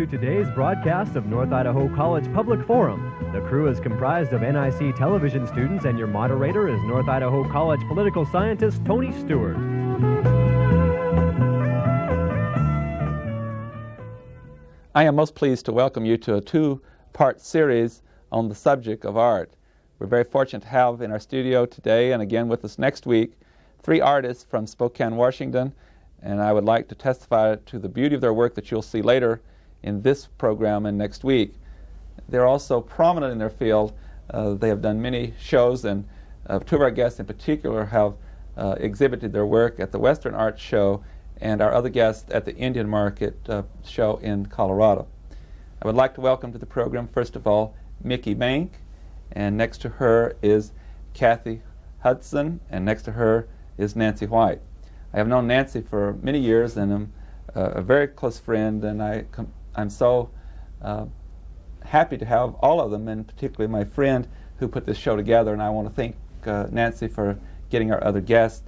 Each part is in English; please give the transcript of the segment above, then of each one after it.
to today's broadcast of North Idaho College Public Forum. The crew is comprised of NIC television students, and your moderator is North Idaho College political scientist Tony Stewart. I am most pleased to welcome you to a two-part series on the subject of art. We're very fortunate to have in our studio today and again with us next week 3 artists from Spokane, Washington, and I would like to testify to the beauty of their work that you'll see later in this program and next week. They're also prominent in their field. They have done many shows, and 2 of our guests in particular have exhibited their work at the Western Art Show and our other guest at the Indian Market Show in Colorado. I would like to welcome to the program, first of all, Mickey MANK, and next to her is Kathy Hudson, and next to her is Nancy White. I have known Nancy for many years and am a very close friend, and I'm so happy to have all of them, and particularly my friend who put this show together, and I want to thank Nancy for getting our other guests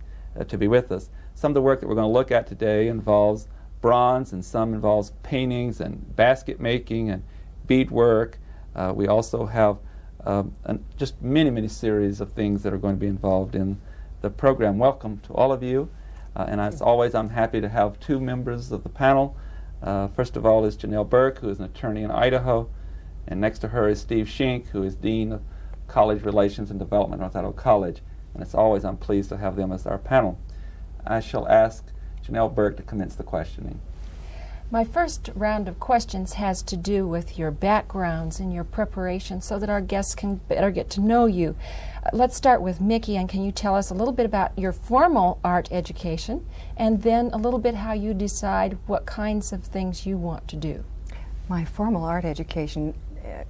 to be with us. Some of the work that we're going to look at today involves bronze, and some involves paintings and basket making and beadwork. We also have just many series of things that are going to be involved in the program. Welcome to all of you. And as always, I'm happy to have 2 members of the panel. First of all is JANELL BURKE, who is an attorney in Idaho, and next to her is Steve Schenck, who is Dean of College Relations and Development at North Idaho College. And as always, I'm pleased to have them as our panel. I shall ask JANELL BURKE to commence the questioning. My first round of questions has to do with your backgrounds and your preparation so that our guests can better get to know you. Let's start with Mickey, and can you tell us a little bit about your formal art education and then a little bit how you decide what kinds of things you want to do? My formal art education,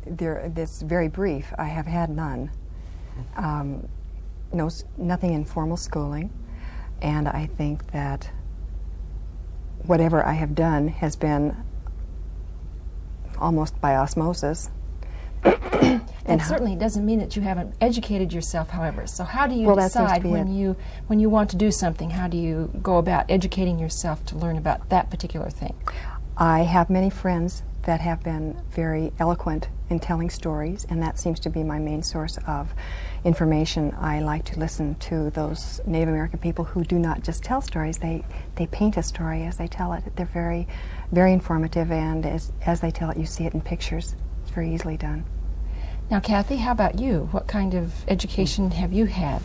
this very brief. I have had none. Nothing in formal schooling, and I think that whatever I have done has been almost by osmosis. And certainly doesn't mean that you haven't educated yourself, however. So how do you decide when you want to do something? How do you go about educating yourself to learn about that particular thing? I have many friends that have been very eloquent in telling stories, and that seems to be my main source of information. I like to listen to those Native American people who do not just tell stories, they paint a story as they tell it. They're very, very informative, and as they tell it, you see it in pictures. It's very easily done. Now, Kathy, how about you? What kind of education have you had?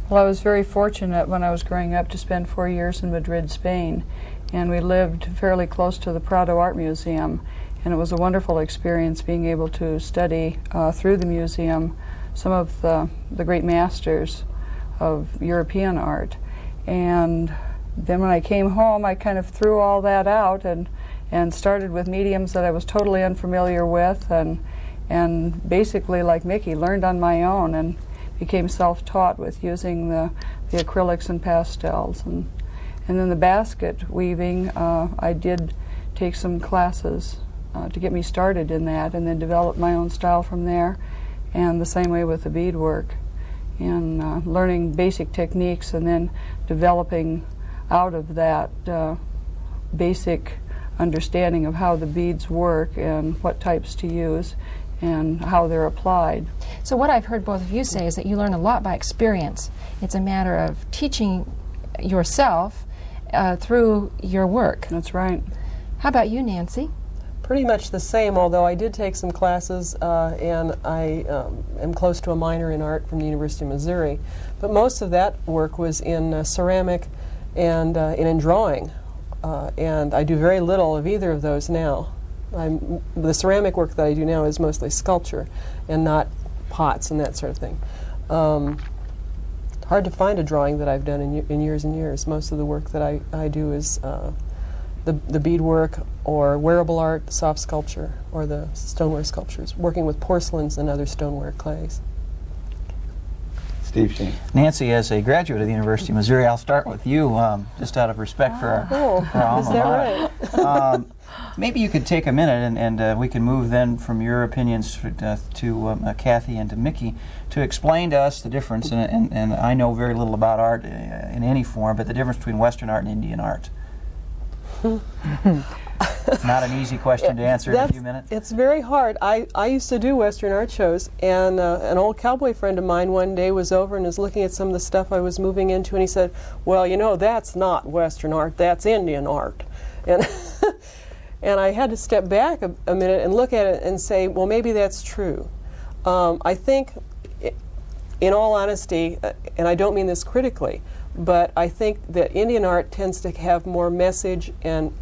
Well, I was very fortunate when I was growing up to spend 4 years in Madrid, Spain, and we lived fairly close to the Prado Art Museum, and it was a wonderful experience being able to study through the museum some of the great masters of European art. And then when I came home, I kind of threw all that out and started with mediums that I was totally unfamiliar with, and basically, like Mickey, learned on my own and became self-taught with using the acrylics and pastels. And then the basket weaving, I did take some classes to get me started in that, and then develop my own style from there. And the same way with the beadwork, and learning basic techniques and then developing out of that basic understanding of how the beads work and what types to use and how they're applied. So what I've heard both of you say is that you learn a lot by experience. It's a matter of teaching yourself through your work. That's right. How about you, Nancy? Pretty much the same, although I did take some classes and I am close to a minor in art from the University of Missouri. But most of that work was in ceramic and in drawing. And I do very little of either of those now. The ceramic work that I do now is mostly sculpture and not pots and that sort of thing. Hard to find a drawing that I've done in years and years. Most of the work that I do is the beadwork or wearable art, soft sculpture, or the stoneware sculptures, working with porcelains and other stoneware clays. Steve Schenck. Nancy, as a graduate of the University of Missouri, I'll start with you, just out of respect for our alma is that mater. Right? Maybe you could take a minute, and we can move then from your opinions to Kathy and to Mickey to explain to us the difference, and I know very little about art in any form, but the difference between Western art and Indian art. Not an easy question to answer in a few minutes. It's very hard. I used to do Western art shows, and an old cowboy friend of mine one day was over and was looking at some of the stuff I was moving into, and he said, well, you know, that's not Western art, that's Indian art. And, and I had to step back a minute and look at it and say, well, maybe that's true. I think, in all honesty, and I don't mean this critically, but I think that Indian art tends to have more message and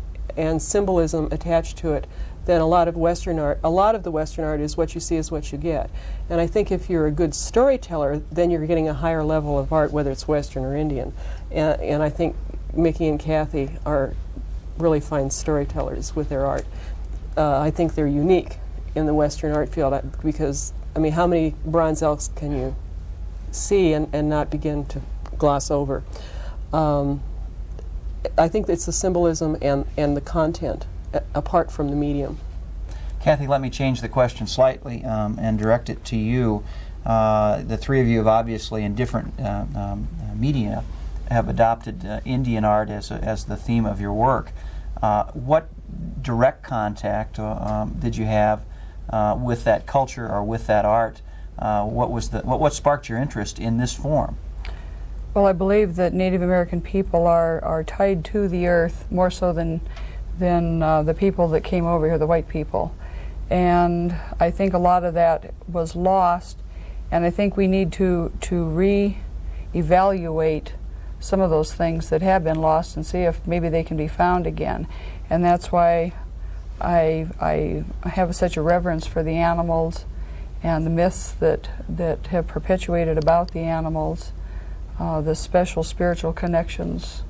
symbolism attached to it than a lot of Western art. A lot of the Western art is what you see is what you get. And I think if you're a good storyteller, then you're getting a higher level of art, whether it's Western or Indian. And I think Mickey and Kathy are really fine storytellers with their art. I think they're unique in the Western art field because, I mean, how many bronze elks can you see and not begin to gloss over? I think it's the symbolism and the content apart from the medium. Kathy, let me change the question slightly and direct it to you. The three of you have obviously in different media have adopted Indian art as the theme of your work. What direct contact did you have with that culture or with that art? What sparked your interest in this form? Well, I believe that Native American people are tied to the earth more so than the people that came over here, the white people. And I think a lot of that was lost, and I think we need to re-evaluate some of those things that have been lost and see if maybe they can be found again. And that's why I have such a reverence for the animals and the myths that have perpetuated about the animals. The special spiritual connections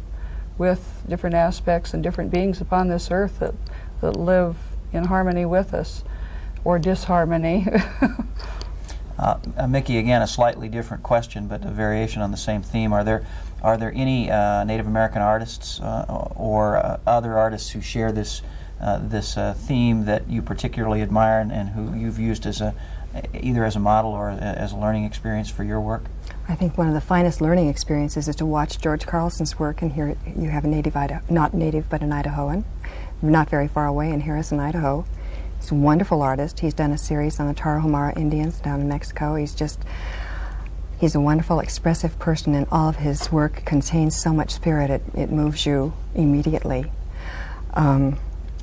with different aspects and different beings upon this earth that live in harmony with us, or disharmony. Mickey, again, a slightly different question, but a variation on the same theme. Are there any Native American artists or other artists who share this theme that you particularly admire and who you've used as either as a model or as a learning experience for your work? I think one of the finest learning experiences is to watch George Carlson's work, and here you have not native but an Idahoan, not very far away in Harrison, Idaho. He's a wonderful artist. He's done a series on the Tarahumara Indians down in Mexico. He's a wonderful, expressive person, and all of his work contains so much spirit it moves you immediately.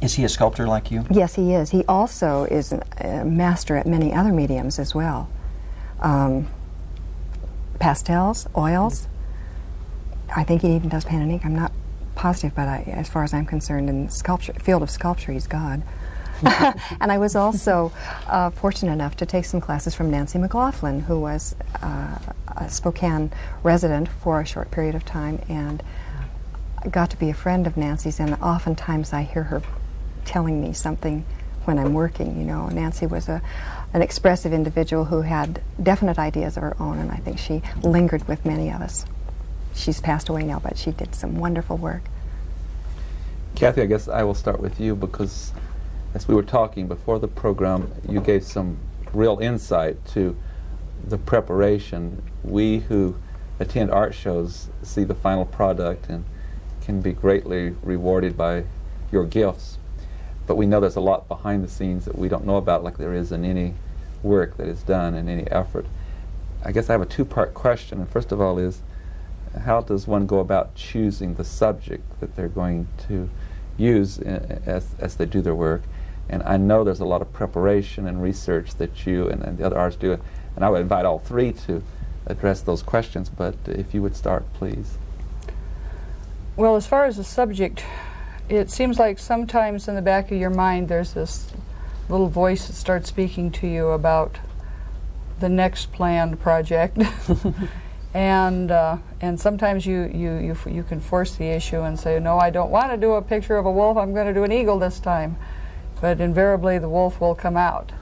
Is he a sculptor like you? Yes, he is. He also is a master at many other mediums as well. Pastels, oils. I think he even does pen and ink. I'm not positive, but as far as I'm concerned, in the field of sculpture, he's God. And I was also fortunate enough to take some classes from Nancy McLaughlin, who was a Spokane resident for a short period of time, and I got to be a friend of Nancy's, and oftentimes I hear her telling me something when I'm working. You know, Nancy was an expressive individual who had definite ideas of her own, and I think she lingered with many of us. She's passed away now, but she did some wonderful work. Kathy, I guess I will start with you, because as we were talking before the program, you gave some real insight to the preparation. We who attend art shows see the final product and can be greatly rewarded by your gifts. But we know there's a lot behind the scenes that we don't know about, like there is in any work that is done and any effort. I guess I have a two-part question, and first of all is, how does one go about choosing the subject that they're going to use as they do their work? And I know there's a lot of preparation and research that you and the other artists do, and I would invite all three to address those questions, but if you would start, please. Well, as far as the subject, it seems like sometimes in the back of your mind there's this little voice that starts speaking to you about the next planned project. And sometimes you can force the issue and say, no, I don't want to do a picture of a wolf, I'm going to do an eagle this time. But invariably the wolf will come out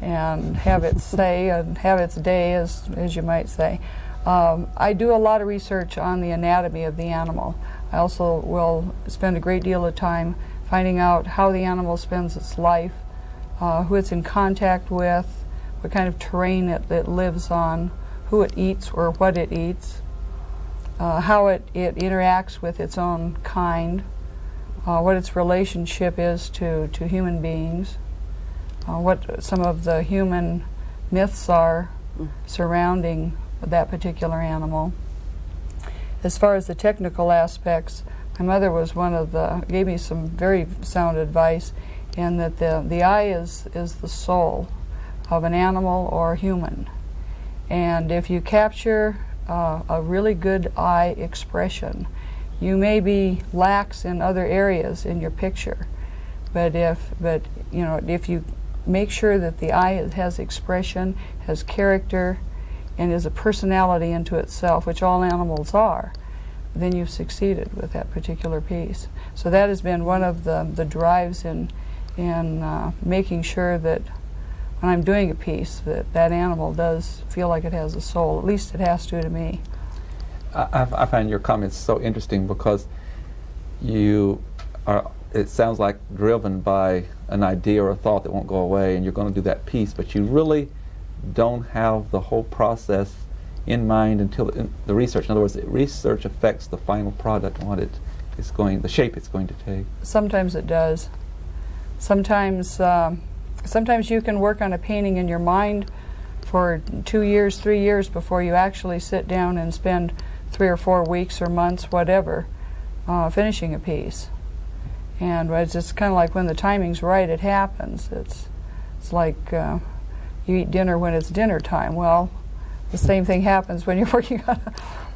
and have its say and have its day, as you might say. I do a lot of research on the anatomy of the animal. I also will spend a great deal of time finding out how the animal spends its life, who it's in contact with, what kind of terrain it lives on, who it eats or what it eats, how it interacts with its own kind, what its relationship is to human beings, what some of the human myths are surrounding that particular animal. As far as the technical aspects, my mother was gave me some very sound advice, in that the eye is the soul of an animal or human. And if you capture a really good eye expression, you may be lax in other areas in your picture, but if you make sure that the eye has expression, has character, and is a personality into itself, which all animals are, then you've succeeded with that particular piece. So that has been one of the drives in making sure that when I'm doing a piece, that animal does feel like it has a soul. At least it has to me. I find your comments so interesting because you are, it sounds like, driven by an idea or a thought that won't go away, and you're going to do that piece, but you really don't have the whole process in mind until the research. In other words, the research affects the final product and what it is going, the shape it's going to take. Sometimes it does. Sometimes you can work on a painting in your mind for 2 years, 3 years before you actually sit down and spend 3 or 4 weeks or months, whatever, finishing a piece. And it's just kind of like when the timing's right, it happens. It's like you eat dinner when it's dinner time. Well, the same thing happens when you're working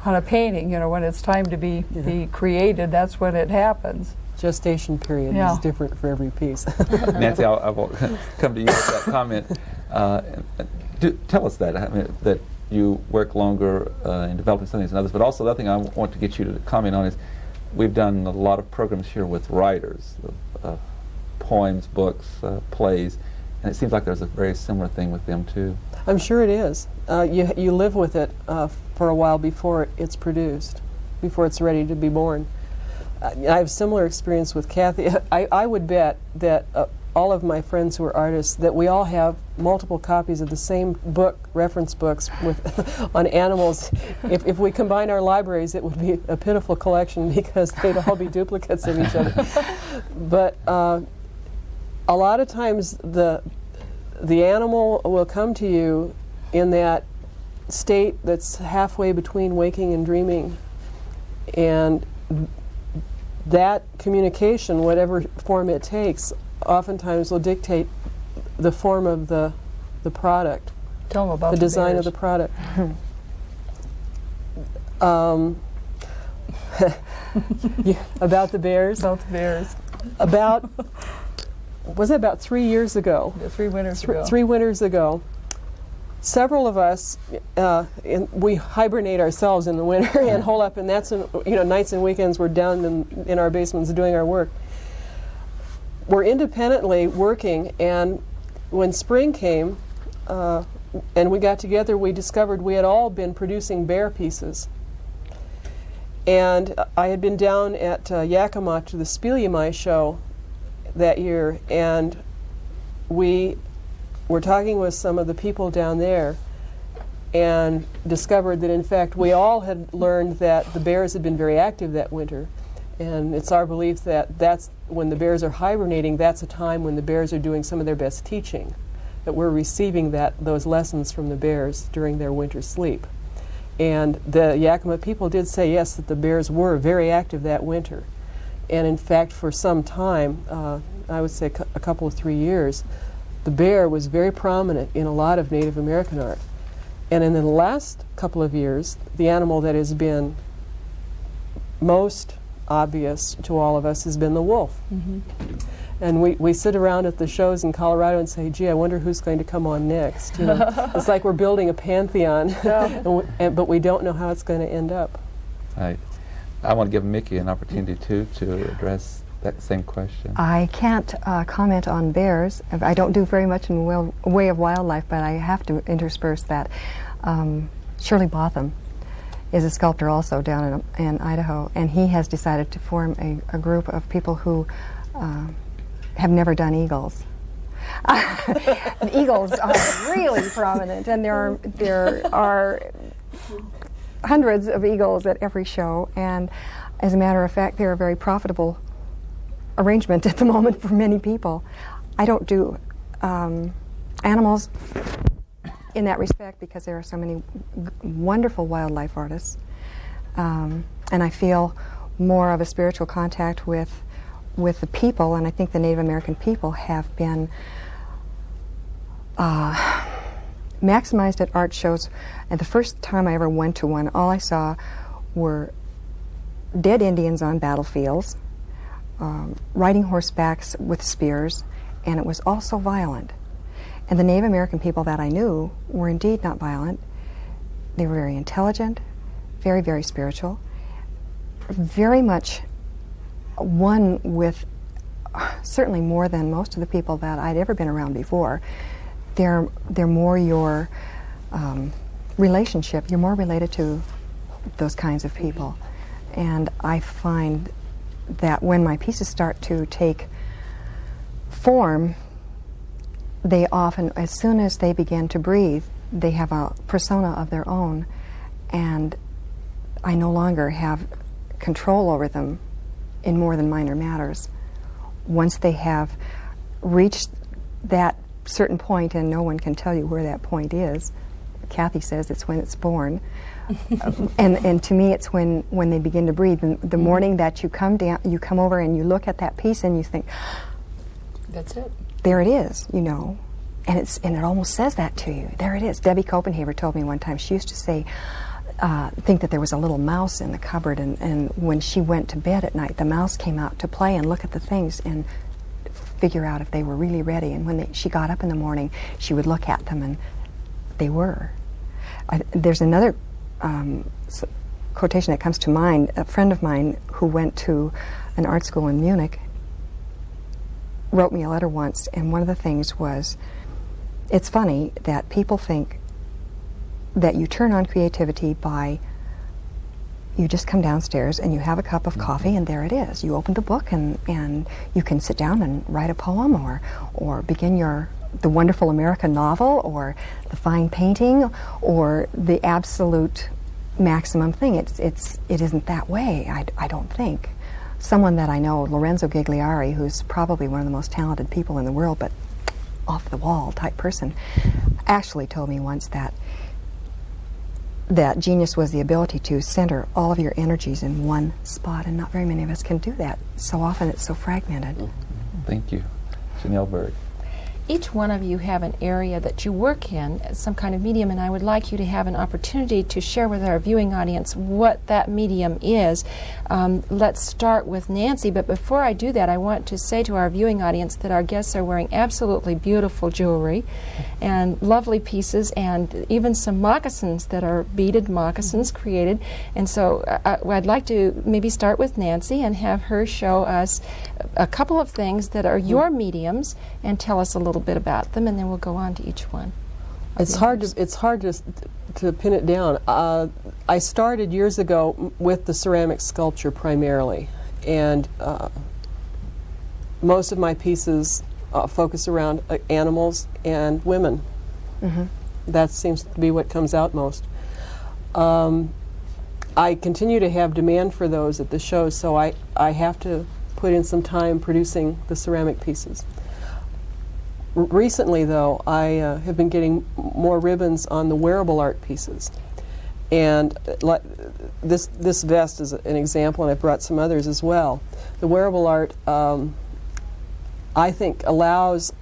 on a painting. You know, when it's time to be created, that's when it happens. Gestation period is different for every piece. Nancy, I will come to you with that comment. Tell us that, I mean, that you work longer in developing some things than others, but also the other thing I want to get you to comment on is we've done a lot of programs here with writers, poems, books, plays, and it seems like there's a very similar thing with them too. I'm sure it is. You live with it for a while before it's produced, before it's ready to be born. I have similar experience with Kathy. I would bet that all of my friends who are artists, that we all have multiple copies of the same book, reference books with on animals. If we combine our libraries, it would be a pitiful collection because they'd all be duplicates of each other. But a lot of times the animal will come to you in that state that's halfway between waking and dreaming, and that communication, whatever form it takes, oftentimes will dictate the form of the product. Tell them about the design of the product. About the bears? About the bears. Was it about 3 years ago? 3 winters ago. 3 winters ago. Several of us, we hibernate ourselves in the winter and hole up, and that's nights and weekends we're down in our basements doing our work. We're independently working, and when spring came and we got together, we discovered we had all been producing bear pieces. And I had been down at Yakima to the Speleomai show that year, and we were talking with some of the people down there and discovered that in fact we all had learned that the bears had been very active that winter, and it's our belief that that's when the bears are hibernating, that's a time when the bears are doing some of their best teaching, that we're receiving those lessons from the bears during their winter sleep. And the Yakima people did say yes, that the bears were very active that winter, and in fact for some time, I would say a couple of 3 years, the bear was very prominent in a lot of Native American art. And in the last couple of years, the animal that has been most obvious to all of us has been the wolf. Mm-hmm. And we sit around at the shows in Colorado and say, gee, I wonder who's going to come on next. You know, it's like we're building a pantheon, but we don't know how it's going to end up. I want to give Mickey an opportunity too to address that same question. I can't comment on bears. I don't do very much in the way of wildlife, but I have to intersperse that. Shirley Botham is a sculptor also down in Idaho, and he has decided to form a group of people who have never done eagles. Eagles are really prominent, and there are hundreds of eagles at every show, and as a matter of fact, they're a very profitable arrangement at the moment for many people. I don't do animals in that respect because there are so many wonderful wildlife artists, and I feel more of a spiritual contact with the people, and I think the Native American people have been maximized at art shows. And the first time I ever went to one, all I saw were dead Indians on battlefields, riding horsebacks with spears, and it was also violent. And the Native American people that I knew were indeed not violent. They were very intelligent, very, very spiritual, very much one with, certainly more than most of the people that I'd ever been around before. They're more your relationship. You're more related to those kinds of people. And I find that when my pieces start to take form, they often, as soon as they begin to breathe, they have a persona of their own, and I no longer have control over them in more than minor matters. Once they have reached that certain point, and no one can tell you where that point is, Kathy says it's when it's born, and to me it's when they begin to breathe. And the morning that you come down, you come over and you look at that piece and you think, that's it. There it is, you know, and it almost says that to you. There it is. Debbie Copenhaver told me one time, she used to say, think that there was a little mouse in the cupboard, and when she went to bed at night, the mouse came out to play and look at the things and figure out if they were really ready. And when she got up in the morning, she would look at them, and they were. There's another quotation that comes to mind. A friend of mine who went to an art school in Munich wrote me a letter once, and one of the things was, it's funny that people think that you turn on creativity by, you just come downstairs and you have a cup of coffee and there it is. You open the book and you can sit down and write a poem or begin the wonderful American novel or the fine painting or the absolute maximum thing. It isn't that way, I don't think. Someone that I know, Lorenzo Gigliari, who's probably one of the most talented people in the world, but off the wall type person, actually told me once that genius was the ability to center all of your energies in one spot, and not very many of us can do that. So often it's so fragmented. Thank you. JANELL BURKE. Each one of you have an area that you work in, some kind of medium, and I would like you to have an opportunity to share with our viewing audience what that medium is. Let's start with Nancy, but before I do that, I want to say to our viewing audience that our guests are wearing absolutely beautiful jewelry and lovely pieces, and even some moccasins that are beaded moccasins created. And so I'd like to maybe start with Nancy and have her show us a couple of things that are your mediums and tell us a little bit about them, and then we'll go on to each one. It's hard to pin it down. I started years ago with the ceramic sculpture primarily, and most of my pieces focus around animals and women. Mm-hmm. That seems to be what comes out most. I continue to have demand for those at the shows, so I have to put in some time producing the ceramic pieces. Recently, though, I have been getting more ribbons on the wearable art pieces. And this vest is an example, and I've brought some others as well. The wearable art, I think, allows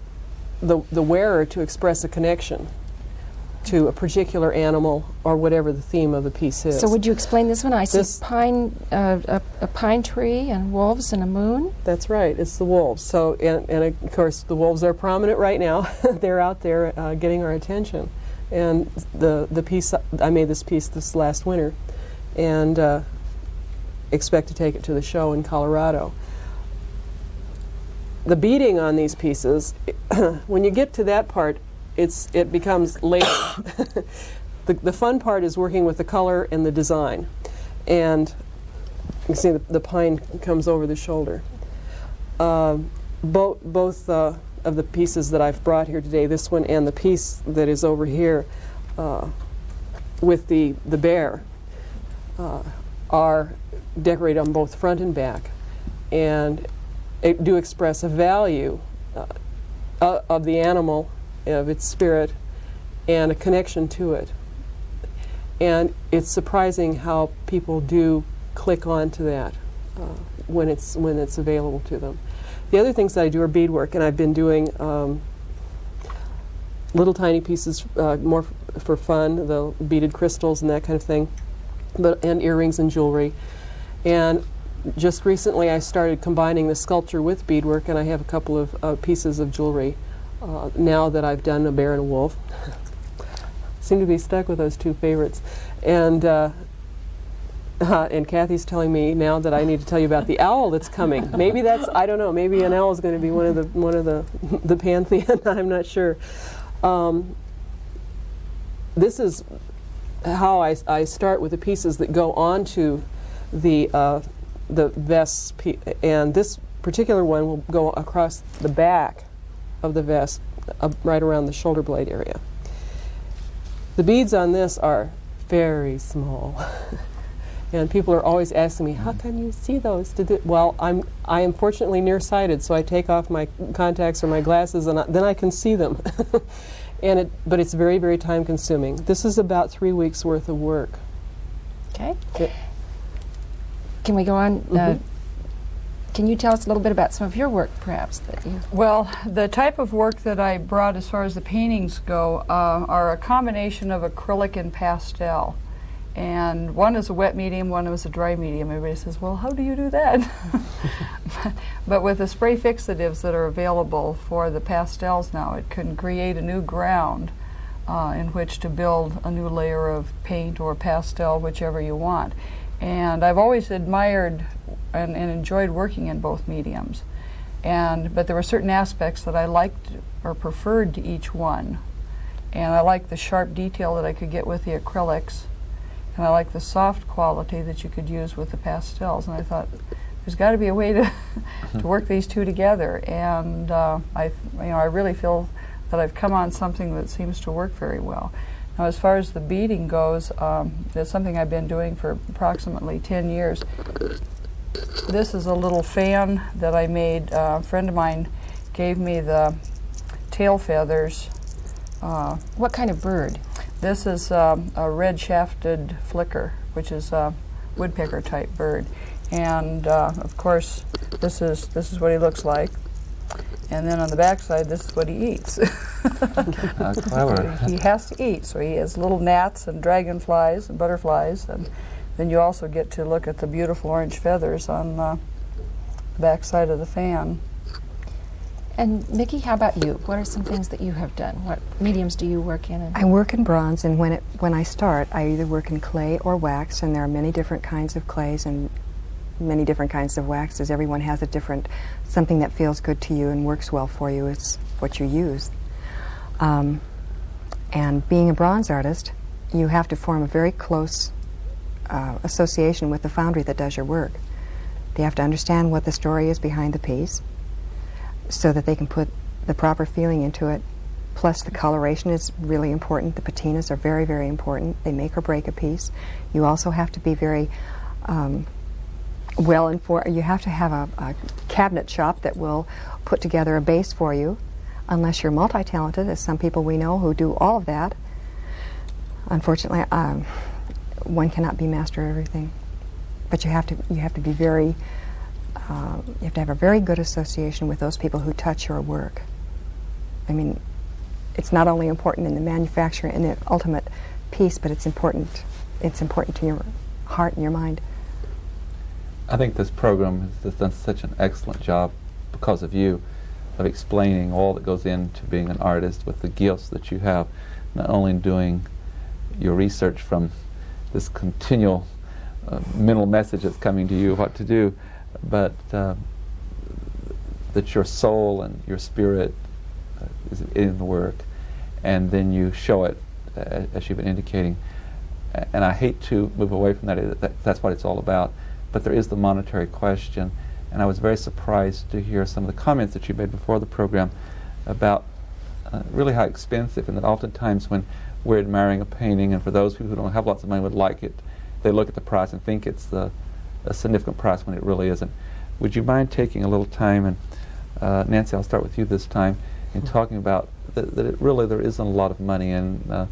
the wearer to express a connection to a particular animal or whatever the theme of the piece is. So would you explain this one? I see a pine tree and wolves and a moon. That's right. It's the wolves. So and of course the wolves are prominent right now. They're out there getting our attention. And the piece, I made this piece this last winter, and expect to take it to the show in Colorado. The beading on these pieces, when you get to that part, it becomes later. The fun part is working with the color and the design. And you can see the pine comes over the shoulder. Both of the pieces that I've brought here today, this one and the piece that is over here with the bear, are decorated on both front and back. And do express a value of the animal, of its spirit, and a connection to it. And it's surprising how people do click onto that when it's available to them. The other things that I do are beadwork, and I've been doing little tiny pieces more for fun, the beaded crystals and that kind of thing, and earrings and jewelry. And just recently I started combining the sculpture with beadwork, and I have a couple of pieces of jewelry now that I've done a bear and a wolf. Seem to be stuck with those two favorites. And Kathy's telling me now that I need to tell you about the owl that's coming. Maybe that's, I don't know, maybe an owl is going to be one of the pantheon. I'm not sure. This is how I start with the pieces that go onto the vest, and this particular one will go across the back of the vest, right around the shoulder blade area. The beads on this are very small. And people are always asking me, how can you see those? Well, I am fortunately nearsighted, so I take off my contacts or my glasses, and then I can see them. But it's very, very time consuming. This is about 3 weeks worth of work. Okay. Can we go on? Mm-hmm. Can you tell us a little bit about some of your work, perhaps? Well, the type of work that I brought as far as the paintings go are a combination of acrylic and pastel. And one is a wet medium, one is a dry medium. Everybody says, well, how do you do that? But with the spray fixatives that are available for the pastels now, it can create a new ground in which to build a new layer of paint or pastel, whichever you want. And I've always admired and enjoyed working in both mediums. But there were certain aspects that I liked or preferred to each one. And I liked the sharp detail that I could get with the acrylics. And I like the soft quality that you could use with the pastels. And I thought, there's got to be a way to to work these two together. And I really feel that I've come on something that seems to work very well. Now, as far as the beading goes, that's something I've been doing for approximately 10 years. This is a little fan that I made. A friend of mine gave me the tail feathers. What kind of bird? This is a red-shafted flicker, which is a woodpecker type bird. And of course, this is what he looks like. And then on the back side, this is what he eats. Clever. He has to eat, so he has little gnats and dragonflies and butterflies. And then you also get to look at the beautiful orange feathers on the back side of the fan. And Mickey, how about you? What are some things that you have done? What mediums do you work in? I work in bronze, and when I start, I either work in clay or wax, and there are many different kinds of clays and many different kinds of waxes. Everyone has a different, something that feels good to you and works well for you is what you use. And being a bronze artist, you have to form a very close association with the foundry that does your work. They have to understand what the story is behind the piece, so that they can put the proper feeling into it. Plus the coloration is really important. The patinas are very, very important. They make or break a piece. You also have to be very well informed. You have to have a cabinet shop that will put together a base for you, unless you're multi-talented, as some people we know who do all of that. Unfortunately, one cannot be master of everything. But you have to be very you have to have a very good association with those people who touch your work. I mean, it's not only important in the manufacture and the ultimate piece, but it's important to your heart and your mind. I think this program has done such an excellent job because of you, of explaining all that goes into being an artist with the gifts that you have, not only in doing your research from this continual mental message that's coming to you what to do, but that your soul and your spirit is in the work, and then you show it as you've been indicating. And I hate to move away from that. That's what it's all about. But there is the monetary question, and I was very surprised to hear some of the comments that you made before the program about really how expensive, and that oftentimes when we're admiring a painting, and for those people who don't have lots of money would like it, they look at the price and think it's a significant price when it really isn't. would you mind taking a little time, and Nancy, I'll start with you this time, in talking about that really there isn't a lot of money in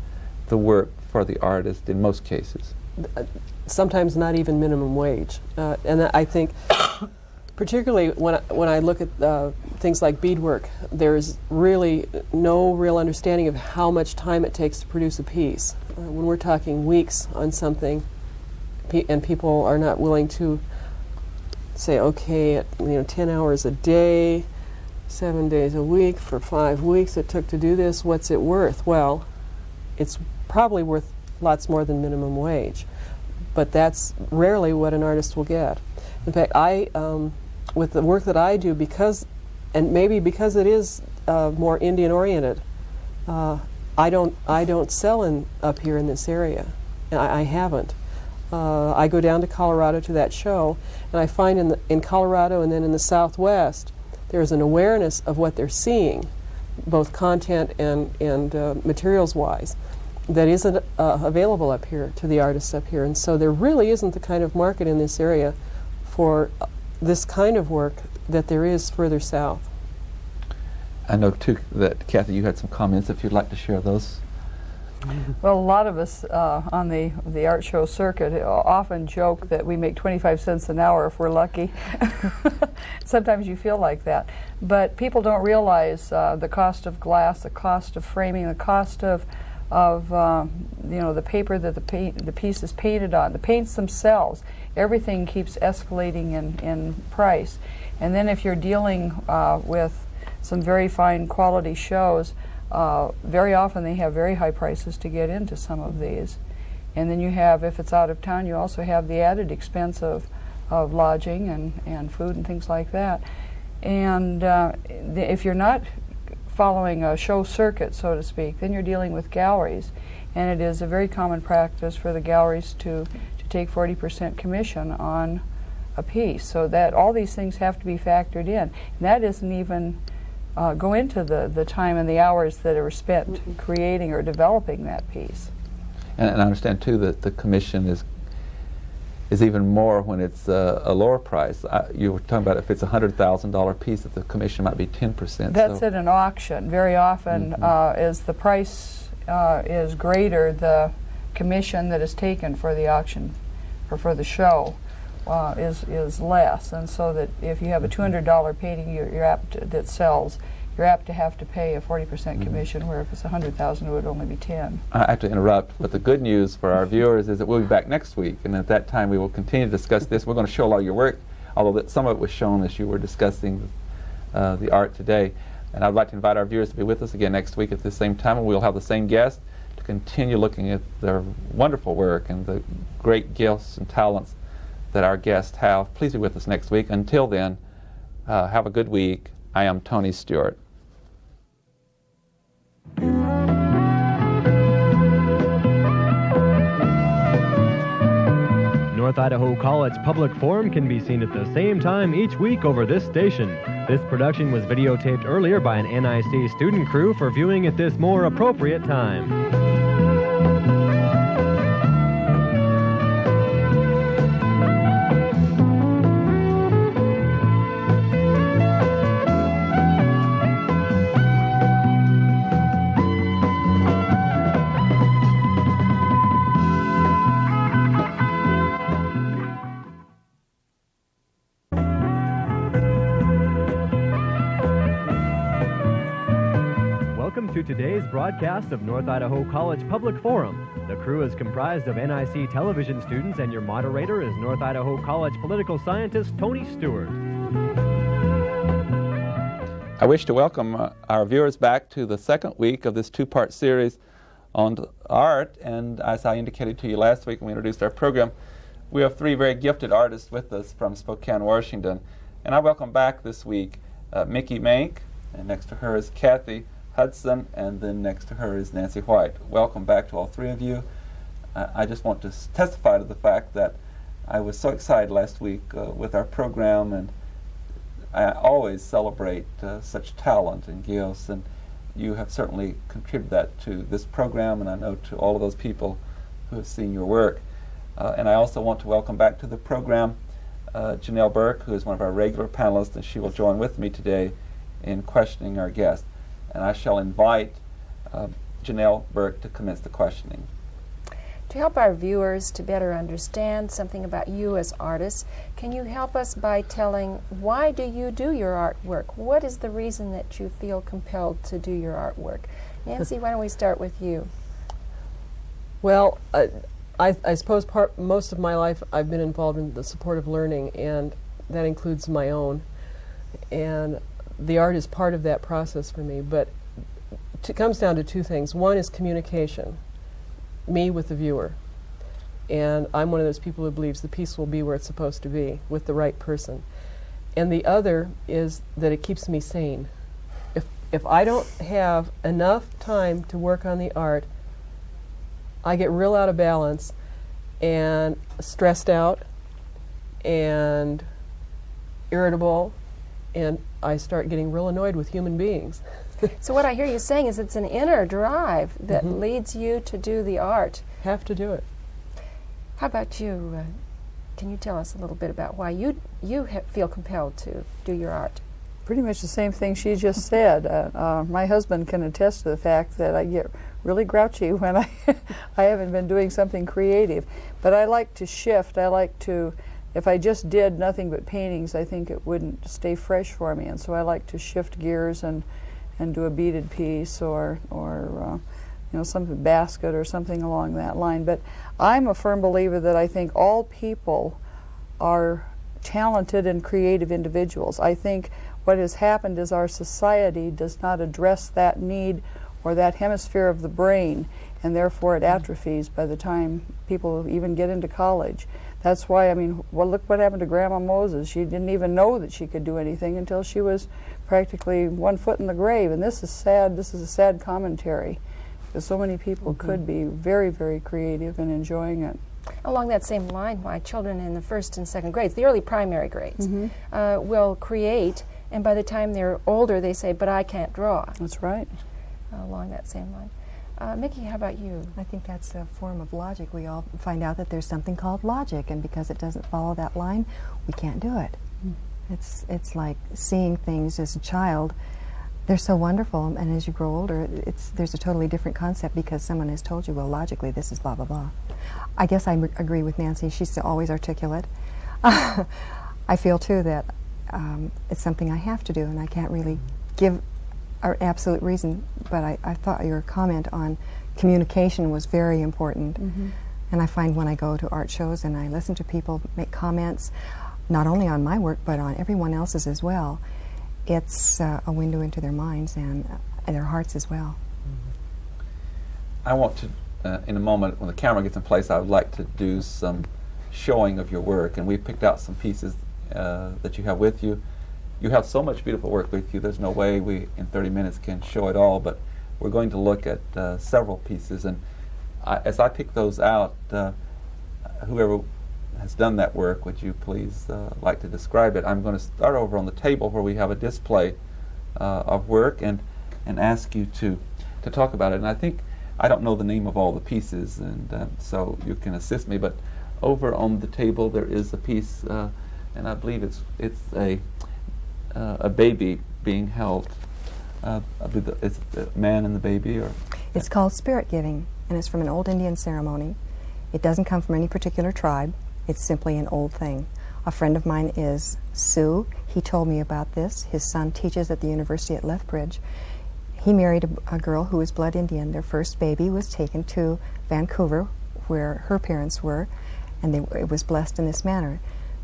the work for the artist in most cases. Sometimes not even minimum wage. And I think, particularly when I look at things like beadwork, there's really no real understanding of how much time it takes to produce a piece. When we're talking weeks on something, and people are not willing to say, okay, 10 hours a day, 7 days a week for 5 weeks it took to do this, what's it worth? Well, it's probably worth lots more than minimum wage, but that's rarely what an artist will get. In fact, with the work that I do, and maybe because it is more Indian oriented, I don't sell up here in this area. I haven't. I go down to Colorado to that show, and I find in Colorado and then in the Southwest, there's an awareness of what they're seeing, both content and materials-wise, that isn't available up here to the artists up here. And so there really isn't the kind of market in this area for this kind of work that there is further south. I know, too, that Kathy, you had some comments, if you'd like to share those. Well, a lot of us on the art show circuit often joke that we make 25 cents an hour if we're lucky. Sometimes you feel like that. But people don't realize the cost of glass, the cost of framing, the cost of the paper that the piece is painted on, the paints themselves. Everything keeps escalating in price. And then if you're dealing with some very fine quality shows, very often they have very high prices to get into some of these. And then you have, if it's out of town, you also have the added expense of lodging and food and things like that. And if you're not following a show circuit, so to speak, then you're dealing with galleries. And it is a very common practice for the galleries to take 40% commission on a piece. So that all these things have to be factored in. And that isn't even go into the time and the hours that are spent creating or developing that piece. And I understand too that the commission is even more when it's a lower price. You were talking about if it's a $100,000 piece, that the commission might be 10%. That's at an auction. Very often, as the price is greater, the commission that is taken for the auction or for the show is less, and so that if you have a $200 painting that sells, you're apt to have to pay a 40% commission, where if it's $100,000 it would only be 10. I have to interrupt, but the good news for our viewers is that we'll be back next week, and at that time we will continue to discuss this. We're going to show a lot of your work, although some of it was shown as you were discussing the art today. And I'd like to invite our viewers to be with us again next week at the same time, and we'll have the same guest to continue looking at their wonderful work and the great gifts and talents that our guests have. Please be with us next week. Until then, have a good week. I am Tony Stewart. North Idaho College Public Forum can be seen at the same time each week over this station. This production was videotaped earlier by an NIC student crew for viewing at this more appropriate time. To today's broadcast of North Idaho College Public Forum. The crew is comprised of NIC television students, and your moderator is North Idaho College political scientist Tony Stewart. I wish to welcome our viewers back to the second week of this two-part series on art, and as I indicated to you last week when we introduced our program, we have three very gifted artists with us from Spokane, Washington. And I welcome back this week Mickey MANK, and next to her is Kathy Hudson, and then next to her is Nancy White. Welcome back to all three of you. I just want to testify to the fact that I was so excited last week with our program, and I always celebrate such talent and gifts, and you have certainly contributed that to this program, and I know to all of those people who have seen your work. And I also want to welcome back to the program JANELL BURKE, who is one of our regular panelists, and she will join with me today in questioning our guest. And I shall invite JANELL BURKE to commence the questioning. To help our viewers to better understand something about you as artists, can you help us by telling why do you do your artwork? What is the reason that you feel compelled to do your artwork? Nancy, why don't we start with you? Well, I suppose most of my life I've been involved in the supportive learning, and that includes my own. And the art is part of that process for me, but it comes down to two things. One is communication, me with the viewer. And I'm one of those people who believes the piece will be where it's supposed to be, with the right person. And the other is that it keeps me sane. If I don't have enough time to work on the art, I get real out of balance and stressed out and irritable, and I start getting real annoyed with human beings. So what I hear you saying is it's an inner drive that leads you to do the art. Have to do it. How about you? Can you tell us a little bit about why you feel compelled to do your art? Pretty much the same thing she just said. My husband can attest to the fact that I get really grouchy when I haven't been doing something creative. But I like to shift. I like to, if I just did nothing but paintings, I think it wouldn't stay fresh for me. And so I like to shift gears and do a beaded piece or you know, some basket or something along that line. But I'm a firm believer that I think all people are talented and creative individuals. I think what has happened is our society does not address that need or that hemisphere of the brain, and therefore it atrophies by the time people even get into college. That's why, I mean, well, look what happened to Grandma Moses. She didn't even know that she could do anything until she was practically 1 foot in the grave. And this is sad. This is a sad commentary, because so many people could be very, very creative and enjoying it. Along that same line, why children in the first and second grades, the early primary grades, will create, and by the time they're older, they say, but I can't draw. That's right. Along that same line. Mickey, how about you? I think that's a form of logic. We all find out that there's something called logic, and because it doesn't follow that line, we can't do it. It's like seeing things as a child. They're so wonderful, and as you grow older, there's a totally different concept because someone has told you, well, logically, this is blah, blah, blah. I guess I agree with Nancy. She's always articulate. I feel, too, that it's something I have to do, and I can't really give an absolute reason, but I thought your comment on communication was very important. And I find when I go to art shows and I listen to people make comments, not only on my work, but on everyone else's as well, it's a window into their minds and their hearts as well. I want to, in a moment, when the camera gets in place, I would like to do some showing of your work. And we picked out some pieces that you have with you. You have so much beautiful work with you, there's no way we, in 30 minutes, can show it all, but we're going to look at several pieces. And as I pick those out, whoever has done that work, would you please like to describe it? I'm going to start over on the table where we have a display of work and ask you to talk about it. And I think, I don't know the name of all the pieces, and so you can assist me, but over on the table there is a piece, and I believe it's a baby being held. I believe it's the man and the baby, or? It's called spirit giving, and it's from an old Indian ceremony. It doesn't come from any particular tribe. It's simply an old thing. A friend of mine is Sioux. He told me about this. His son teaches at the university at Lethbridge. He married a girl who was blood Indian. Their first baby was taken to Vancouver, where her parents were, and it was blessed in this manner.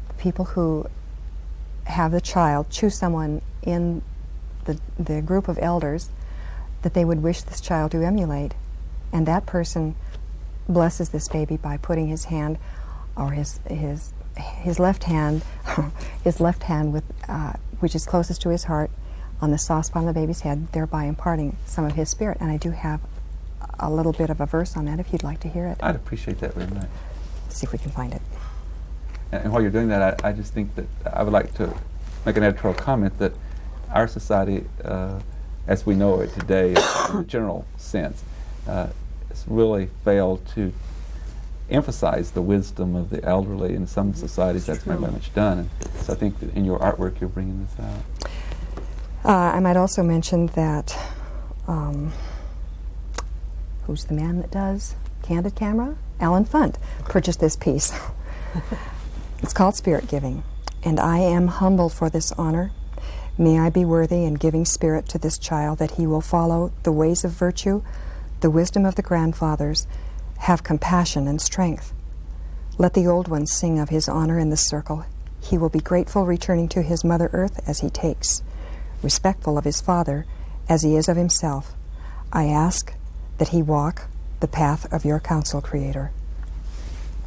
The people who have the child choose someone in the group of elders that they would wish this child to emulate, and that person blesses this baby by putting his hand, or his left hand, with which is closest to his heart, on the soft spot on the baby's head, thereby imparting some of his spirit. And I do have a little bit of a verse on that if you'd like to hear it. I'd appreciate that very much. See if we can find it. And while you're doing that, I just think that I would like to make an editorial comment that our society, as we know it today, in the general sense, has really failed to emphasize the wisdom of the elderly. In some societies, that's very much done. And so I think that in your artwork, you're bringing this out. I might also mention that, who's the man that does Candid Camera? Alan Funt purchased this piece. It's called Spirit Giving. And I am humbled for this honor. May I be worthy in giving spirit to this child, that he will follow the ways of virtue, the wisdom of the grandfathers, have compassion and strength. Let the old ones sing of his honor in this circle. He will be grateful returning to his Mother Earth as he takes, respectful of his father as he is of himself. I ask that he walk the path of your counsel, Creator.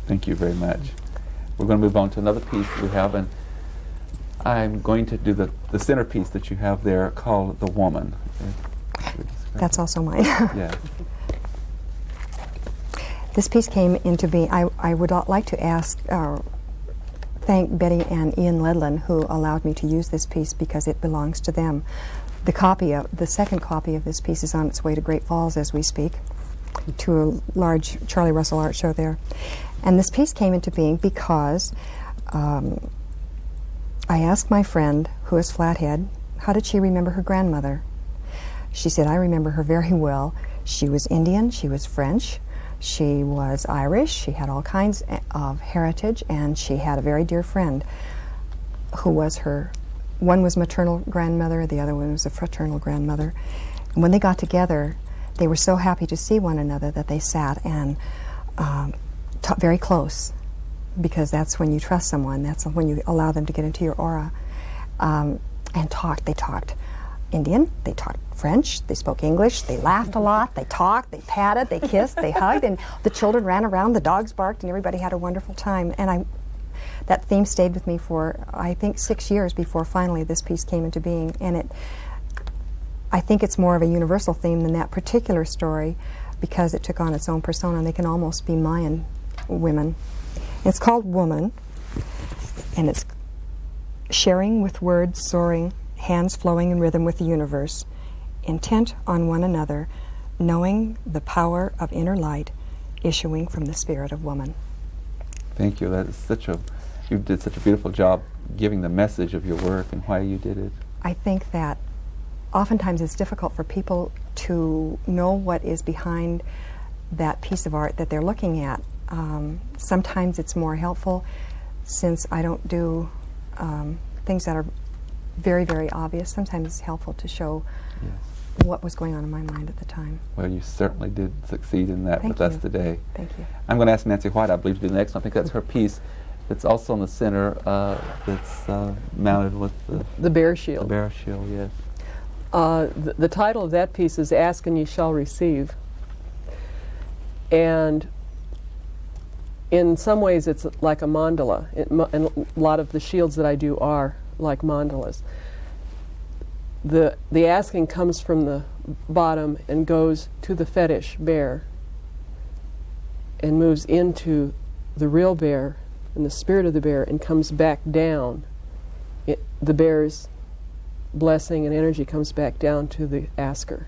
Thank you very much. We're going to move on to another piece we have, and I'm going to do the centerpiece that you have there called The Woman. That's also mine. Yeah. This piece came into being. I would like to thank Betty and Ian Ledlin, who allowed me to use this piece because it belongs to them. The second copy of this piece is on its way to Great Falls as we speak, to a large Charlie Russell art show there. And this piece came into being because I asked my friend, who is Flathead, how did she remember her grandmother? She said, I remember her very well. She was Indian, she was French, she was Irish, she had all kinds of heritage, and she had a very dear friend who was one was maternal grandmother, the other one was a fraternal grandmother. And when they got together, they were so happy to see one another that they sat and talked very close, because that's when you trust someone, that's when you allow them to get into your aura, and talked. They talked Indian, they talked French, they spoke English, they laughed a lot, they talked, they patted, they kissed, they hugged, and the children ran around, the dogs barked, and everybody had a wonderful time. And that theme stayed with me for, I think, 6 years before finally this piece came into being. And I think it's more of a universal theme than that particular story, because it took on its own persona, and they can almost be Mayan women. It's called Woman, and it's sharing with words soaring, hands flowing in rhythm with the universe, intent on one another, knowing the power of inner light issuing from the spirit of woman. Thank you. That is you did such a beautiful job giving the message of your work and why you did it. I think that oftentimes it's difficult for people to know what is behind that piece of art that they're looking at. Sometimes it's more helpful, since I don't do things that are very, very obvious. Sometimes it's helpful to show what was going on in my mind at the time. Well, you certainly did succeed in that with us today. Thank you. I'm going to ask Nancy White, I believe, to do the next one. I think that's her piece. It's also in the center, that's mounted with the bear shield. The bear shield, yes. The title of that piece is Ask and Ye Shall Receive. And in some ways it's like a mandala, and a lot of the shields that I do are like mandalas. The asking comes from the bottom and goes to the fetish bear and moves into the real bear and the spirit of the bear and comes back down. The bear's blessing and energy comes back down to the asker.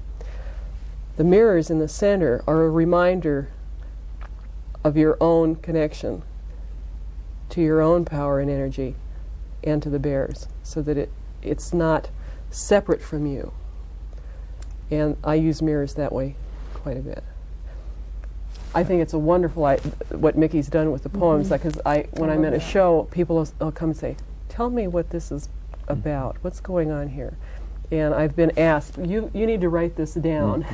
The mirrors in the center are a reminder of your own connection to your own power and energy and to the bears, so that it's not separate from you. And I use mirrors that way quite a bit. I think it's a wonderful what Mickey's done with the poems, because when I'm at a show, people will come and say, tell me what this is about, what's going on here. And I've been asked, you need to write this down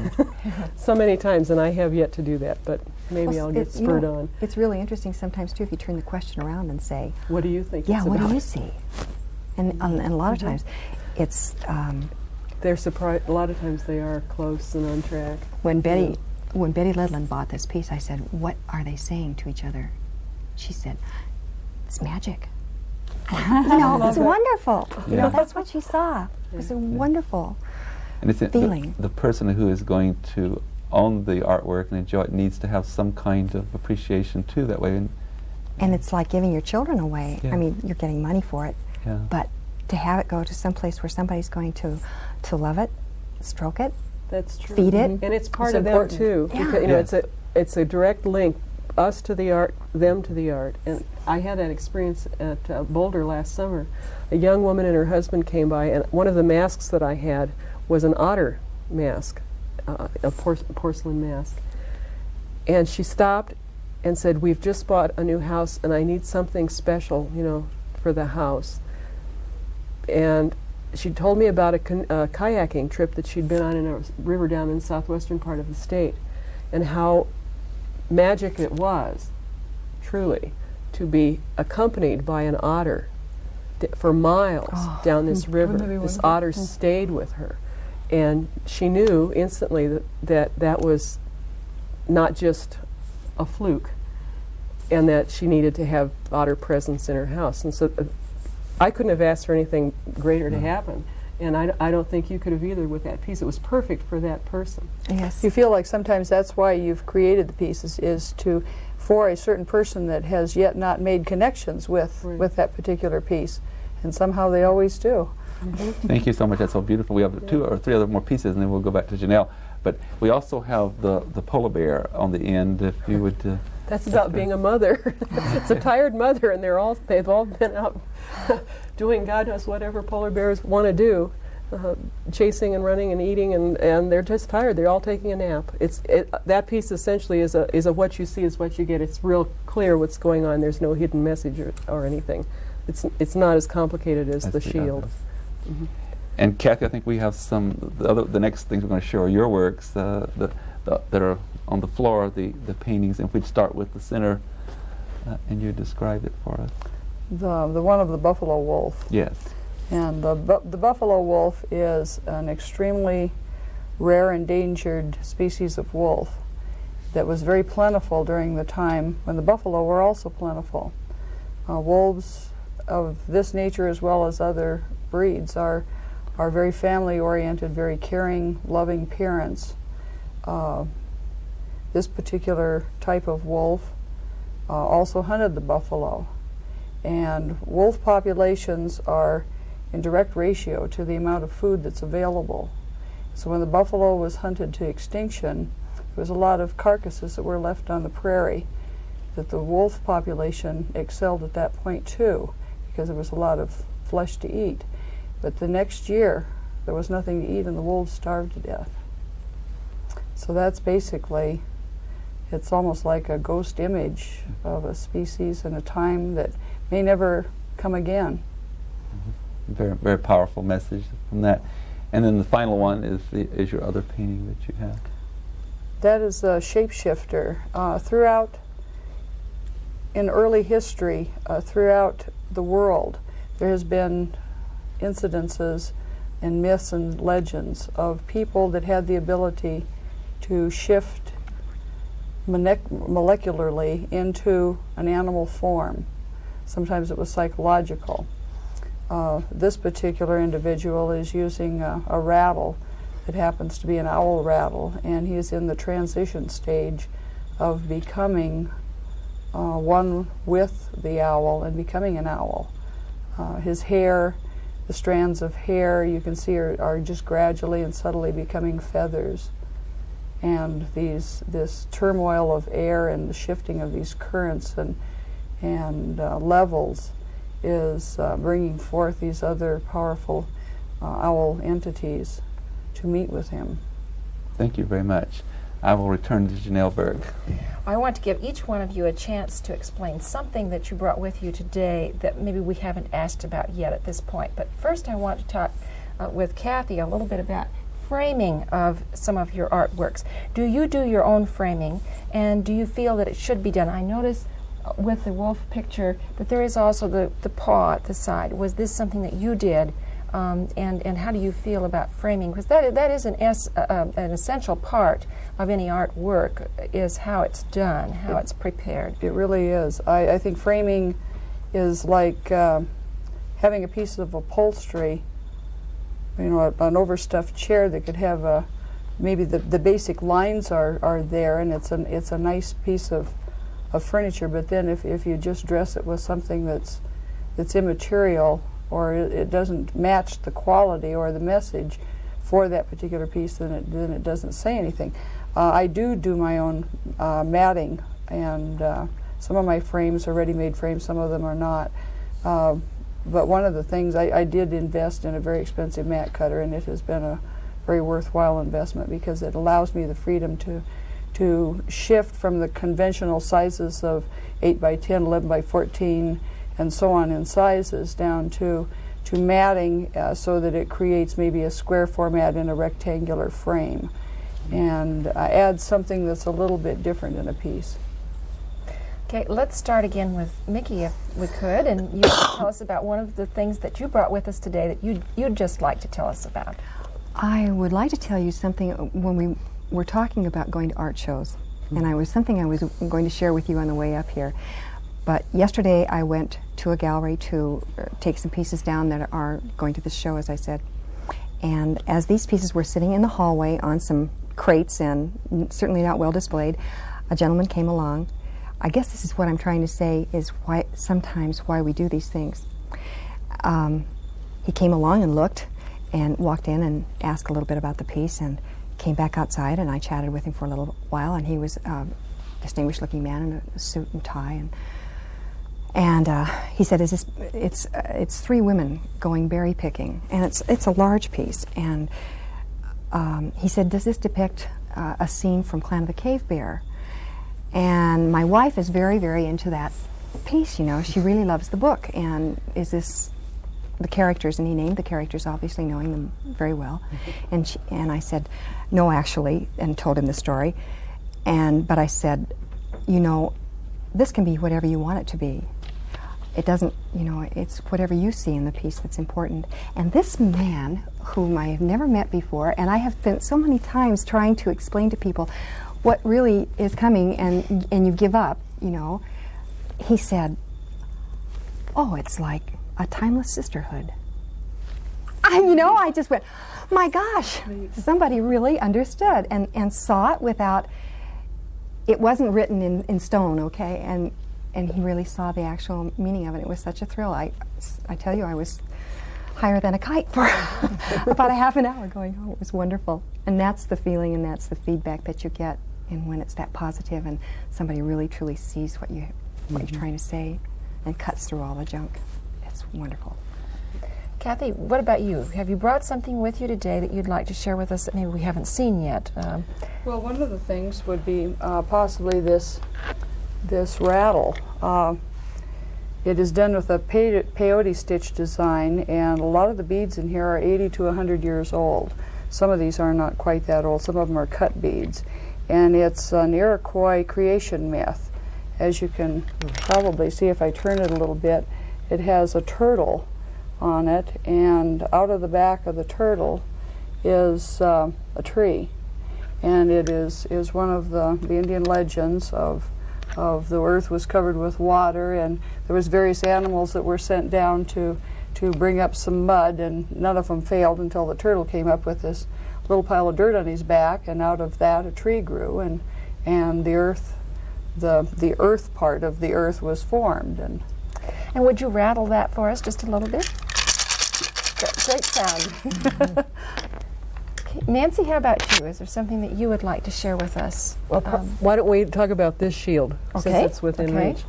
so many times, and I have yet to do that, but maybe I'll get spurred on. It's really interesting sometimes too if you turn the question around and say, what do you think it's it's about? about? What do you see? And a lot of times it's they're surprised. A lot of times they are close and on track. When Betty Ledlin bought this piece, I said, what are they saying to each other? She said, it's magic. It's wonderful. Yeah. That's what she saw. It was a wonderful and it's feeling. The person who is going to own the artwork and enjoy it needs to have some kind of appreciation too, that way. And it's like giving your children away. Yeah. I mean, you're getting money for it, but to have it go to some place where somebody's going to love it, stroke it, that's true. feed it. And it's part of them too. Yeah. Because, it's a direct link us to the art, them to the art. And I had that experience at Boulder last summer. A young woman and her husband came by, and one of the masks that I had was an otter mask, a porcelain mask. And she stopped and said, "We've just bought a new house and I need something special, you know, for the house." And she told me about a kayaking trip that she'd been on in a river down in the southwestern part of the state, and how magic it was, truly, to be accompanied by an otter for miles down this river. This otter stayed with her, and she knew instantly that was not just a fluke, and that she needed to have otter presence in her house. And so I couldn't have asked for anything greater to happen, and I don't think you could have either with that piece. It was perfect for that person. Yes. You feel like sometimes that's why you've created the pieces, is to, for a certain person that has yet not made connections with that particular piece, and somehow they always do. Thank you so much. That's so beautiful. We have 2 or 3 other more pieces, and then we'll go back to Janelle. But we also have the polar bear on the end. If you would. That's about being a mother. It's a tired mother, and they've all been out doing God knows whatever polar bears want to do, chasing and running and eating, and they're just tired. They're all taking a nap. That piece essentially is a what you see is what you get. It's real clear what's going on. There's no hidden message or anything. It's not as complicated as the shield. Mm-hmm. And Kathy, I think we have the next things we're going to show are your works that are on the floor, the paintings. And if we'd start with the center, and you describe it for us. The one of the buffalo wolf. Yes. And the buffalo wolf is an extremely rare endangered species of wolf that was very plentiful during the time when the buffalo were also plentiful. Wolves of this nature, as well as other breeds, are very family-oriented, very caring, loving parents. This particular type of wolf also hunted the buffalo. And wolf populations are in direct ratio to the amount of food that's available. So when the buffalo was hunted to extinction, there was a lot of carcasses that were left on the prairie that the wolf population excelled at that point too, because there was a lot of flesh to eat. But the next year, there was nothing to eat and the wolves starved to death. So that's basically, it's almost like a ghost image of a species and a time that may never come again. Mm-hmm. Very, very powerful message from that. And then the final one is your other painting that you have. That is a shapeshifter. Throughout, in early history, throughout the world, there has been incidences and myths and legends of people that had the ability to shift molecularly into an animal form. Sometimes it was psychological. This particular individual is using a rattle that happens to be an owl rattle, and he is in the transition stage of becoming one with the owl and becoming an owl. His hair, the strands of hair you can see are just gradually and subtly becoming feathers. And this turmoil of air and the shifting of these currents and levels is bringing forth these other powerful owl entities to meet with him. Thank you very much. I will return to Janelle Burke. I want to give each one of you a chance to explain something that you brought with you today that maybe we haven't asked about yet at this point. But first I want to talk with Kathy a little bit about framing of some of your artworks. Do you do your own framing, and do you feel that it should be done? I notice with the wolf picture that there is also the paw at the side. Was this something that you did? And how do you feel about framing? Because that is an essential part of any artwork, is how it's done, how it's prepared. It really is. I think framing is like having a piece of upholstery, you know, an overstuffed chair that could have maybe the basic lines are there, and it's a nice piece of furniture. But then if you just dress it with something that's immaterial, or it doesn't match the quality or the message for that particular piece, then it doesn't say anything. I do my own matting and some of my frames are ready-made frames, some of them are not. But one of the things, I did invest in a very expensive mat cutter, and it has been a very worthwhile investment because it allows me the freedom to shift from the conventional sizes of 8 by 10, 11 by 14, and so on in sizes down to matting so that it creates maybe a square format in a rectangular frame, and adds something that's a little bit different in a piece. Okay, let's start again with Mickey, if we could, and you can tell us about one of the things that you brought with us today that you'd just like to tell us about. I would like to tell you something when we were talking about going to art shows, and I was going to share with you on the way up here. But yesterday I went to a gallery to take some pieces down that are going to the show, as I said. And as these pieces were sitting in the hallway on some crates and certainly not well displayed, a gentleman came along. I guess this is what I'm trying to say is why we do these things. He came along and looked and walked in and asked a little bit about the piece and came back outside, and I chatted with him for a little while, and he was a distinguished looking man in a suit and tie, and he said, it's 3 women going berry picking, and it's a large piece, and he said, does this depict a scene from Clan of the Cave Bear? And my wife is very, very into that piece, you know. She really loves the book, and is this the characters? And he named the characters, obviously knowing them very well. And I said, no, actually, and told him the story. But I said, you know, this can be whatever you want it to be. It doesn't, you know, it's whatever you see in the piece that's important. And this man, whom I have never met before, and I have spent so many times trying to explain to people what really is coming, and you give up, you know, he said, oh, it's like a timeless sisterhood. You know, I just went, my gosh, somebody really understood and saw it without, it wasn't written in stone, okay, and he really saw the actual meaning of it. It was such a thrill. I tell you, I was higher than a kite for about a half an hour going, oh, it was wonderful. And that's the feeling and that's the feedback that you get, and when it's that positive and somebody really truly sees what you're trying to say and cuts through all the junk. It's wonderful. Kathy, what about you? Have you brought something with you today that you'd like to share with us that maybe we haven't seen yet? Well, one of the things would be possibly this rattle. It is done with a peyote stitch design, and a lot of the beads in here are 80 to 100 years old. Some of these are not quite that old. Some of them are cut beads. And it's an Iroquois creation myth. As you can probably see if I turn it a little bit, it has a turtle on it, and out of the back of the turtle is a tree. And it is one of the Indian legends of the earth was covered with water, and there was various animals that were sent down to bring up some mud, and none of them failed until the turtle came up with this little pile of dirt on his back, and out of that a tree grew, and the earth, the earth part of the earth was formed. And would you rattle that for us just a little bit? Great sound. Okay. Nancy, how about you? Is there something that you would like to share with us? Well, why don't we talk about this shield, since it's within reach?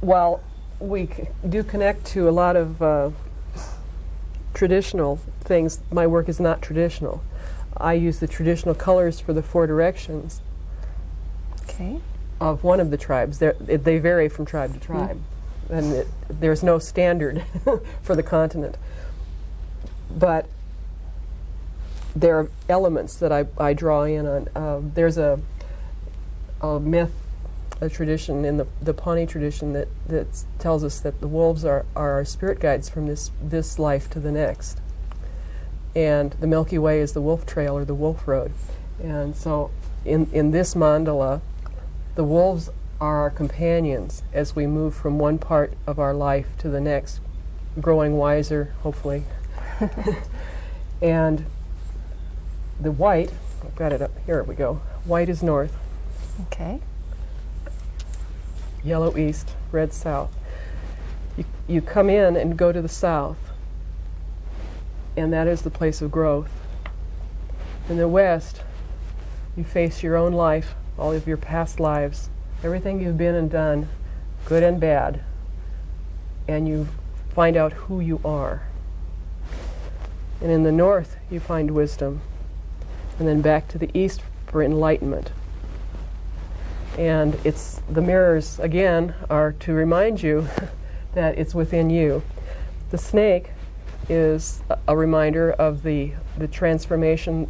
Well, we do connect to a lot of traditional things. My work is not traditional. I use the traditional colors for the 4 directions of one of the tribes. They vary from tribe to tribe, and there's no standard for the continent. But there are elements that I draw in on. There's a myth, a tradition in the Pawnee tradition that tells us that the wolves are our spirit guides from this life to the next. And the Milky Way is the wolf trail or the wolf road. And so in this mandala, the wolves are our companions as we move from one part of our life to the next, growing wiser, hopefully. And the white, I've got it up, here we go. White is north. Okay. Yellow east, red south. You come in and go to the south, and that is the place of growth. In the west, you face your own life all of your past lives, everything you've been and done, good and bad, and you find out who you are. And in the north, you find wisdom, and then back to the east for enlightenment. And it's the mirrors, again, are to remind you that it's within you. The snake is a reminder of the transformation.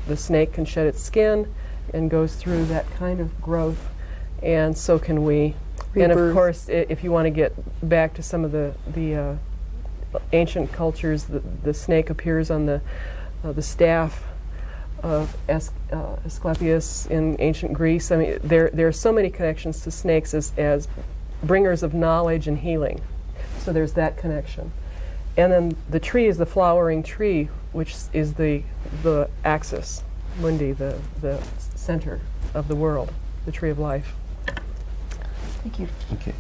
The snake can shed its skin and goes through that kind of growth, and so can we. Rebirth. And of course, if you want to get back to some of the ancient cultures, the snake appears on the staff of Asclepius in ancient Greece. I mean, there are so many connections to snakes as bringers of knowledge and healing. So there's that connection. And then the tree is the flowering tree, which is the axis mundi, the center of the world, the tree of life. Thank you. Okay.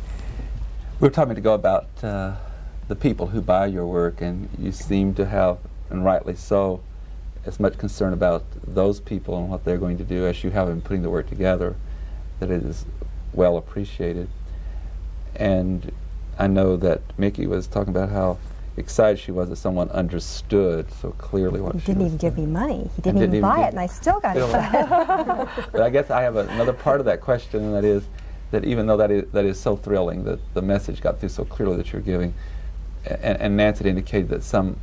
We were talking to go about the people who buy your work, and you seem to have, and rightly so, as much concern about those people and what they're going to do as you have in putting the work together, that it is well appreciated. And I know that Mickey was talking about how excited she was that someone understood so clearly what He she didn't was even give me doing. money. He didn't even buy it, and I still got it. But I guess I have another part of that question, and that is that even though that is so thrilling, that the message got through so clearly that you're giving, and Nancy had indicated that some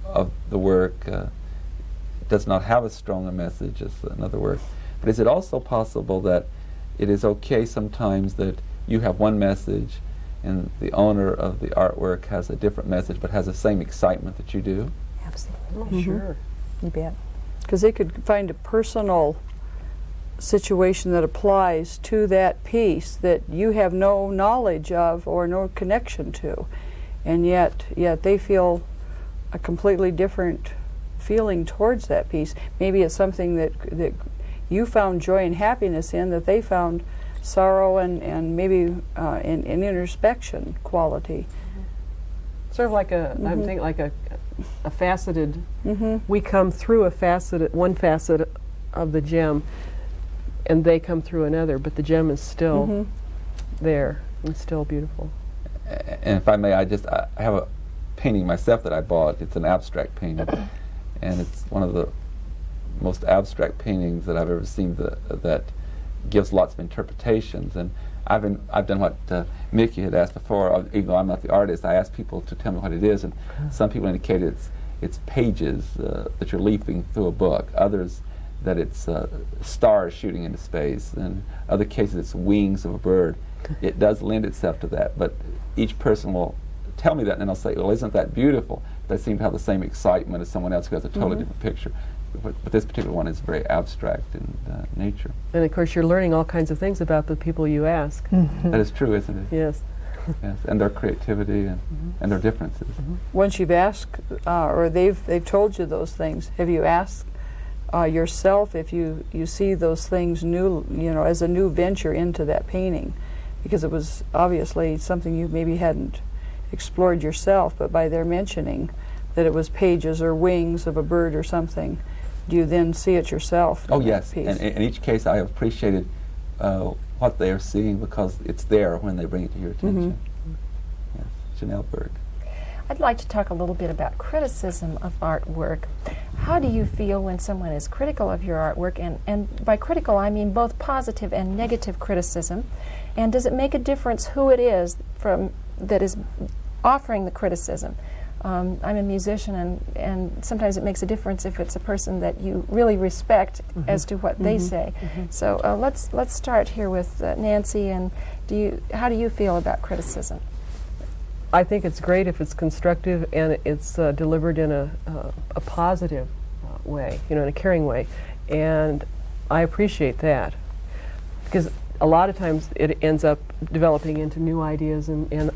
of the work does not have as strong a message as another work. But is it also possible that it is okay sometimes that you have one message and the owner of the artwork has a different message but has the same excitement that you do? Absolutely. Sure. You bet. Because they could find a personal situation that applies to that piece that you have no knowledge of or no connection to, and yet they feel a completely different feeling towards that piece. Maybe it's something that you found joy and happiness in, that they found sorrow and maybe in introspection quality. Sort of like I'm thinking like a faceted. Mm-hmm. We come through one facet of the gem, and they come through another, but the gem is still there and still beautiful. And if I may, I have a painting myself that I bought. It's an abstract painting, and it's one of the most abstract paintings that I've ever seen that gives lots of interpretations. And I've done what Mickey had asked before. Even though I'm not the artist, I asked people to tell me what it is, and some people indicated it's pages that you're leafing through a book. Others that it's stars shooting into space. In other cases, it's wings of a bird. It does lend itself to that, but each person will tell me that, and then I'll say, well, isn't that beautiful? They seem to have the same excitement as someone else who has a totally different picture. But this particular one is very abstract in nature. And of course, you're learning all kinds of things about the people you ask. That is true, isn't it? Yes. Yes, and their creativity and their differences. Once you've asked, or they've told you those things, have you asked yourself if you see those things new, as a new venture into that painting? Because it was obviously something you maybe hadn't explored yourself, but by their mentioning that it was pages or wings of a bird or something, do you then see it yourself? Oh yes, and in each case I have appreciated what they are seeing because it's there when they bring it to your attention. Yes, JANELL BURKE. I'd like to talk a little bit about criticism of artwork. How do you feel when someone is critical of your artwork? And by critical, I mean both positive and negative criticism. And does it make a difference who it is that is offering the criticism? I'm a musician, and sometimes it makes a difference if it's a person that you really respect as to what they say. So let's start here with Nancy. And how do you feel about criticism? I think it's great if it's constructive and it's delivered in a positive way, in a caring way. And I appreciate that because a lot of times it ends up developing into new ideas and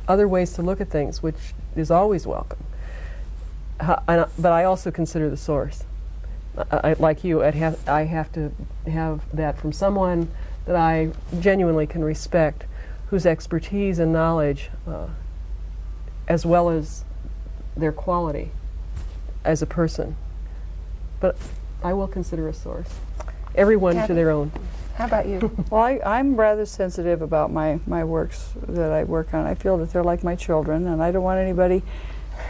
other ways to look at things, which is always welcome. But I also consider the source. Like you, I have to have that from someone that I genuinely can respect, whose expertise and knowledge, as well as their quality as a person. But I will consider a source. Everyone to their own. How about you? Well, I'm rather sensitive about my works that I work on. I feel that they're like my children, and I don't want anybody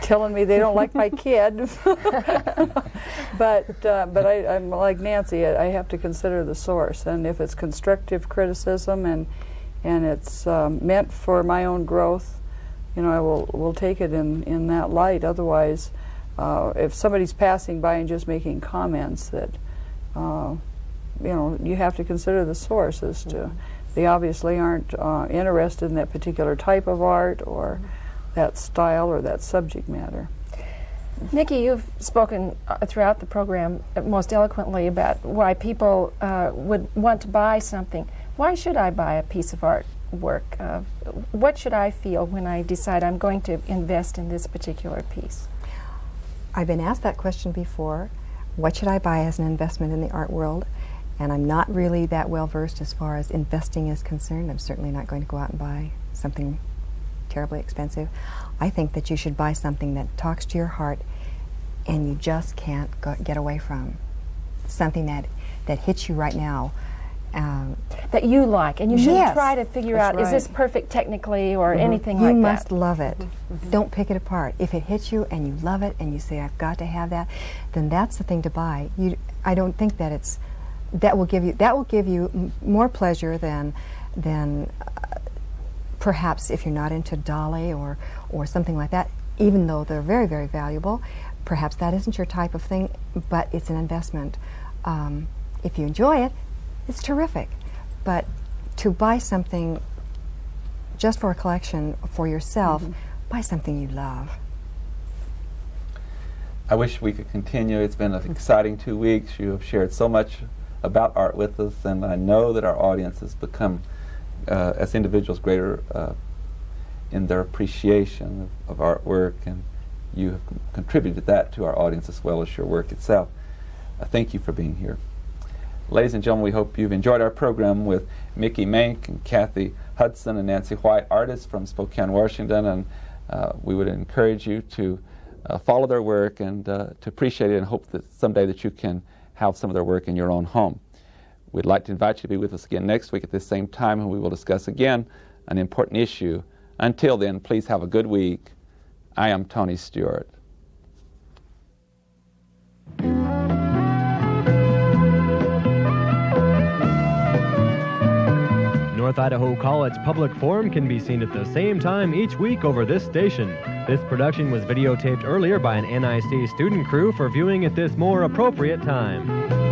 telling me they don't like my kid. But I'm like Nancy. I have to consider the source, and if it's constructive criticism and it's meant for my own growth, I will take it in that light. Otherwise, if somebody's passing by and just making comments, that you have to consider the source as to they obviously aren't interested in that particular type of art or that style or that subject matter. Nikki, you've spoken throughout the program most eloquently about why people would want to buy something. Why should I buy a piece of artwork? What should I feel when I decide I'm going to invest in this particular piece? I've been asked that question before. What should I buy as an investment in the art world? And I'm not really that well versed as far as investing is concerned. I'm certainly not going to go out and buy something terribly expensive. I think that you should buy something that talks to your heart and you just can't get away from. Something that hits you right now. That you like, and you shouldn't Yes. try to figure out, is this perfect technically or anything like that? You must love it. Don't pick it apart. If it hits you and you love it and you say, I've got to have that, then that's the thing to buy. I don't think that that will give you more pleasure than perhaps if you're not into Dali or something like that, even though they're very, very valuable. Perhaps that isn't your type of thing, but it's an investment. If you enjoy it, it's terrific. But to buy something just for a collection for yourself, buy something you love. I wish we could continue. It's been an exciting 2 weeks. You have shared so much about art with us, and I know that our audience has become, as individuals, greater in their appreciation of artwork, and you have contributed that to our audience as well as your work itself. Thank you for being here. Ladies and gentlemen, we hope you've enjoyed our program with Mickey MANK and Kathy Hudson and Nancy White, artists from Spokane, Washington, and we would encourage you to follow their work and to appreciate it, and hope that someday that you can have some of their work in your own home. We'd like to invite you to be with us again next week at this same time, and we will discuss again an important issue. Until then, please have a good week. I am Tony Stewart. North Idaho College Public Forum can be seen at the same time each week over this station. This production was videotaped earlier by an NIC student crew for viewing at this more appropriate time.